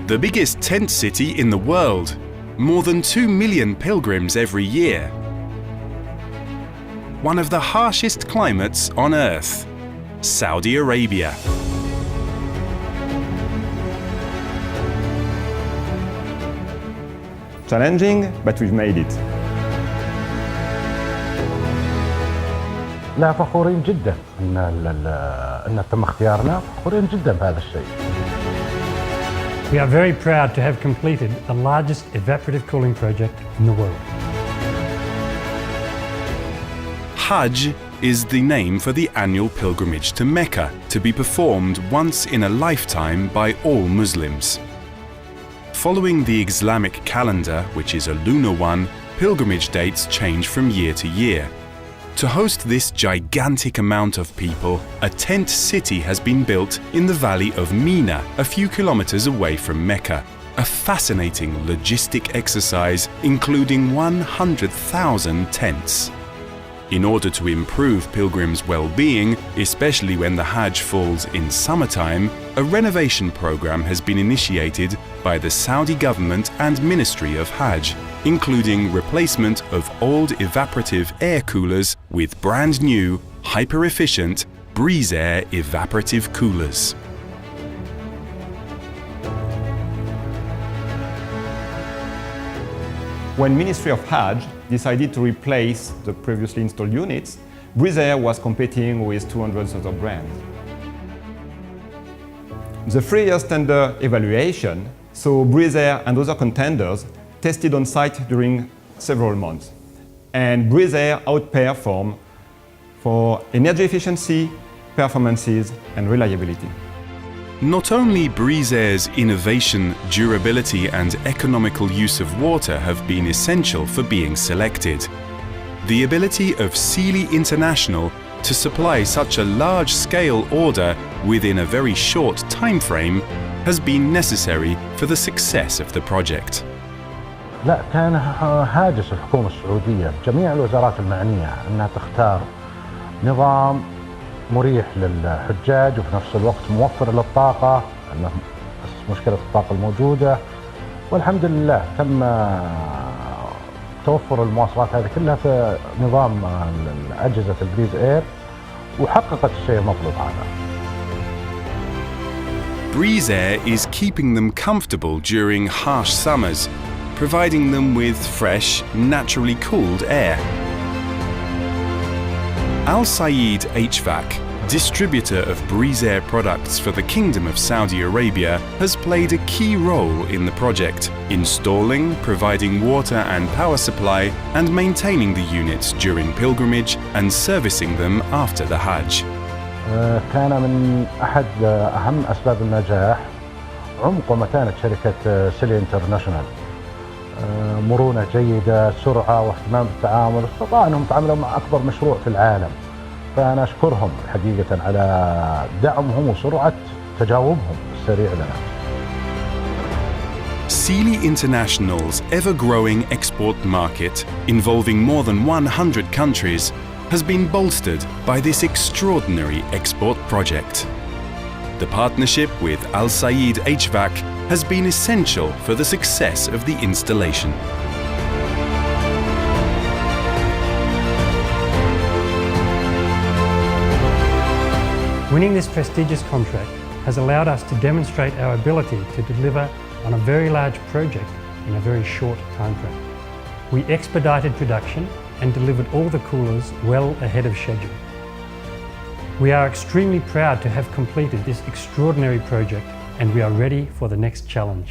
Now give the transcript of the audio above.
The biggest tent city in the world, more than 2 million pilgrims every year. One of the harshest climates on Earth, Saudi Arabia. Challenging, but we've made it. لا فخورين جدا ان تم اختيارنا، فخورين جدا بهذا الشيء. We are very proud to have completed the largest evaporative cooling project in the world. Hadj is the name for the annual pilgrimage to Mecca, to be performed once in a lifetime by all Muslims. Following the Islamic calendar, which is a lunar one, pilgrimage dates change from year to year. To host this gigantic amount of people, a tent city has been built in the valley of Mina, a few kilometers away from Mecca. A fascinating logistic exercise including 100,000 tents. In order to improve pilgrims' well-being, especially when the Hajj falls in summertime, a renovation program has been initiated by the Saudi government and Ministry of Hajj, including replacement of old evaporative air coolers with brand new, hyper-efficient Breezair evaporative coolers. When Ministry of Hajj decided to replace the previously installed units, Breezair was competing with 200 other brands. The 3-year tender evaluation saw Breezair and other contenders tested on site during several months. And Breezair outperformed for energy efficiency, performances, and reliability. Not only Breezair's innovation, durability and economical use of water have been essential for being selected. The ability of Sealy International to supply such a large-scale order within a very short time frame has been necessary for the success of the project. لا، كان هاجس الحكومة السعودية بجميع الوزارات المعنية أنها تختار نظام مريح للحجاج وفي نفس الوقت موفر للطاقة، لأن مشكلة الطاقة الموجودة، والحمد لله تم توفر المواصفات هذه كلها في نظام أجهزة البريزاير وحققت الشيء المطلوب هذا. Breezair is keeping them comfortable during harsh summers, providing them with fresh, naturally cooled air. Al Saeed HVAC, distributor of Breezair products for the Kingdom of Saudi Arabia, has played a key role in the project, installing, providing water and power supply, and maintaining the units during pilgrimage and servicing them after the Hajj. كان من أحد أهم أسباب النجاح عمق ومتانة شركة سيلي انترناشونال. مرونة جيدة، سرعة واهتمام بالتعامل، استطاعوا أنهم يتعاملوا مع أكبر مشروع في العالم. فأنا أشكرهم حقيقة على دعمهم وسرعة تجاوبهم السريع لنا. Sealy International's ever-growing export market, involving more than 100 countries, has been bolstered by this extraordinary export project. The partnership with Al Saeed HVAC has been essential for the success of the installation. Winning this prestigious contract has allowed us to demonstrate our ability to deliver on a very large project in a very short time frame. We expedited production and delivered all the coolers well ahead of schedule. We are extremely proud to have completed this extraordinary project, and we are ready for the next challenge.